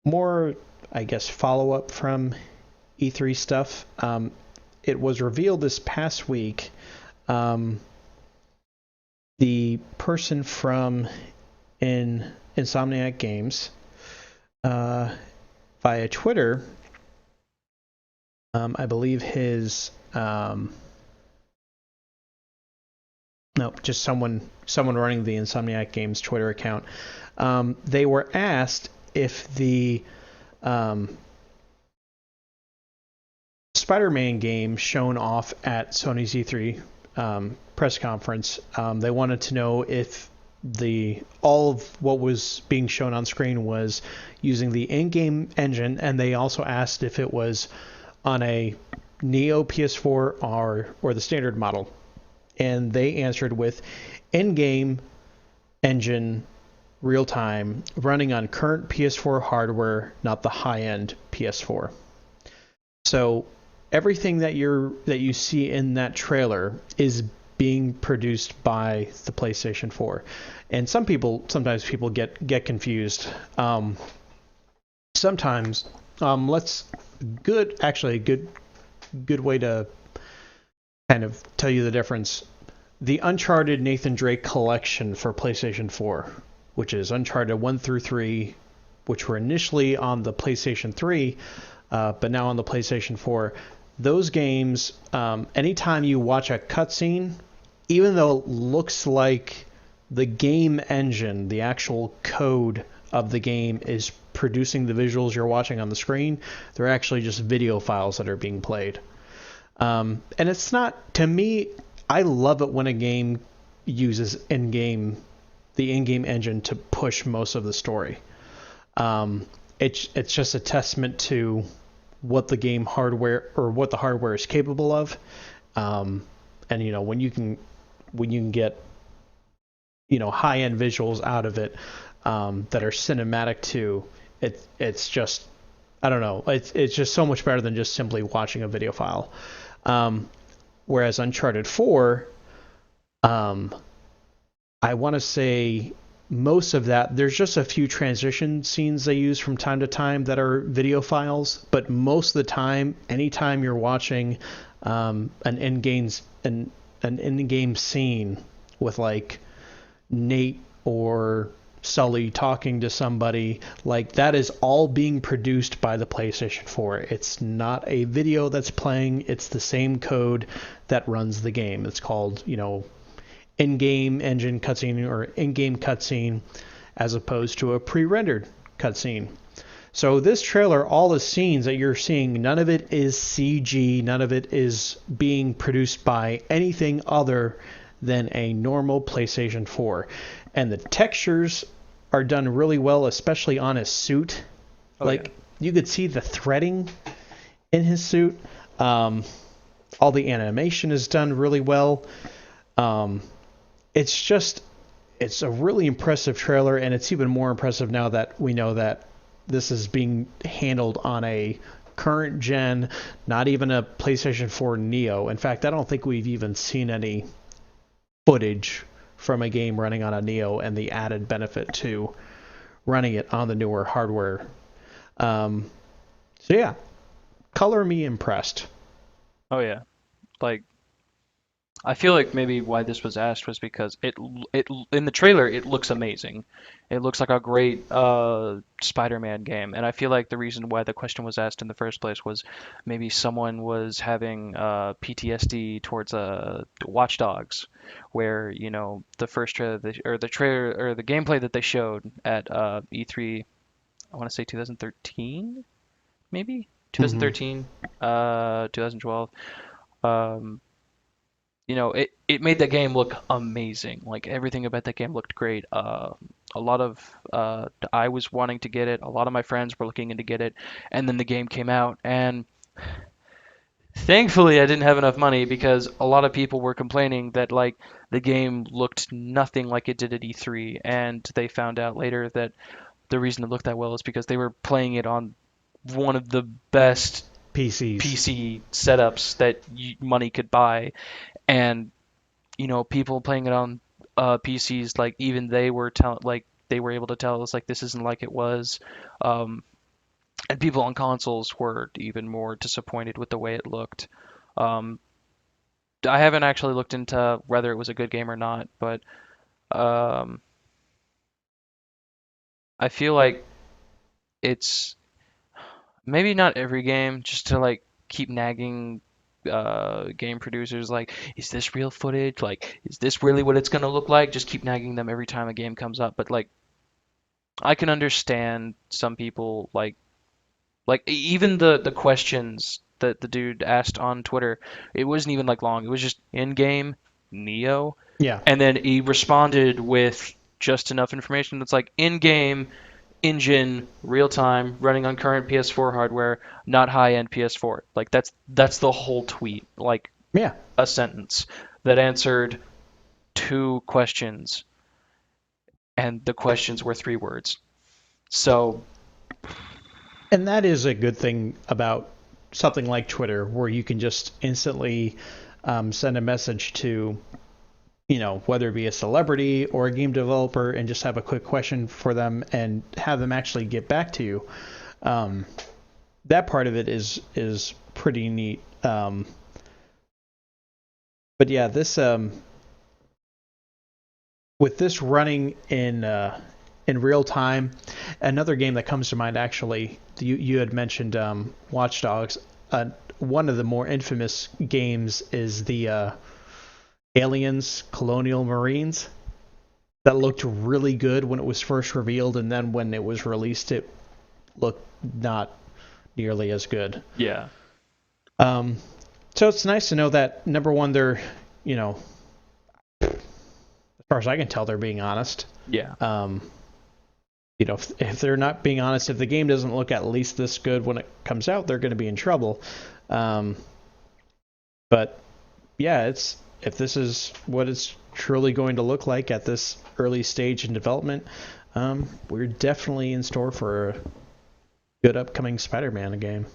more, I guess, follow up from E3 stuff. It was revealed this past week. Um, the person from Insomniac Games uh, via Twitter, I believe his no, just someone running the Insomniac Games Twitter account. They were asked if the um, Spider-Man game shown off at Sony's E3 press conference. They wanted to know if the all of what was being shown on screen was using the in-game engine, and they also asked if it was on a Neo PS4 or the standard model. And they answered with in-game engine real time running on current PS4 hardware, not the high-end PS4. So everything that you see in that trailer is being produced by the PlayStation 4. And sometimes people get confused. Sometimes let's good actually a good way to kind of tell you the difference. The Uncharted Nathan Drake collection for PlayStation 4, which is Uncharted 1 through 3, which were initially on the PlayStation 3, but now on the PlayStation 4. Those games, anytime you watch a cutscene, even though it looks like the game engine, the actual code of the game is producing the visuals you're watching on the screen, they're actually just video files that are being played. And it's not, to me, I love it when a game uses the in-game engine to push most of the story. It's just a testament to what the game hardware or what the hardware is capable of. And when you can get high-end visuals out of it that are cinematic too, it's just, I don't know, it's just so much better than just simply watching a video file. Whereas Uncharted 4, I want to say most of that, there's just a few transition scenes they use from time to time that are video files, but most of the time, anytime you're watching an in-game scene with like Nate or Sully talking to somebody, like that is all being produced by the PlayStation 4. It's not a video that's playing, it's the same code that runs the game. It's called, in-game engine cutscene or in-game cutscene as opposed to a pre-rendered cutscene. So this trailer, all the scenes that you're seeing, none of it is CG, none of it is being produced by anything other than a normal PlayStation 4. And the textures are done really well, especially on his suit. You could see the threading in his suit. All the animation is done really well. It's a really impressive trailer, and it's even more impressive now that we know that this is being handled on a current gen, not even a PlayStation 4 Neo. In fact, I don't think we've even seen any footage from a game running on a Neo and the added benefit to running it on the newer hardware. So yeah, color me impressed. Oh yeah. Like I feel like maybe why this was asked was because it in the trailer it looks amazing. It looks like a great Spider-Man game, and I feel like the reason why the question was asked in the first place was maybe someone was having PTSD towards Watch Dogs, where the first trailer or the trailer or the gameplay that they showed at E3, I want to say 2013, maybe Mm-hmm. 2013, 2012. Um, it made the game look amazing. Like everything about that game looked great. A lot of I was wanting to get it. A lot of my friends were looking into get it, and then the game came out, and thankfully I didn't have enough money because a lot of people were complaining that like the game looked nothing like it did at E3, and they found out later that the reason it looked that well is because they were playing it on one of the best PCs. PC setups that money could buy, and people playing it on PCs, like even they were able to tell us like this isn't like it was. Um, and people on consoles were even more disappointed with the way it looked. Um, I haven't actually looked into whether it was a good game or not, but um, I feel like it's maybe not every game, just to like keep nagging game producers like, is this real footage? Like, is this really what it's gonna look like? Just keep nagging them every time a game comes up. But like, I can understand some people like even the questions that the dude asked on Twitter, it wasn't even like long. It was just in game Neo, Yeah. and then he responded with just enough information that's like in game engine, real time, running on current PS4 hardware, not high end PS4. Like that's the whole tweet. Like Yeah. a sentence that answered two questions, and the questions were 3 words. So And that is a good thing about something like Twitter, where you can just instantly send a message to, whether it be a celebrity or a game developer, and just have a quick question for them and have them actually get back to you. Um, that part of it is pretty neat. But yeah, this with this running in real time, another game that comes to mind, actually, you had mentioned Watch Dogs. One of the more infamous games is the Aliens Colonial Marines. That looked really good when it was first revealed, and then when it was released, it looked not nearly as good. yeah, Um, so it's nice to know that, number one, they're, as far as I can tell, they're being honest. yeah, Um, if they're not being honest, if the game doesn't look at least this good when it comes out, they're going to be in trouble. Um, but yeah, if this is what it's truly going to look like at this early stage in development, we're definitely in store for a good upcoming Spider-Man game.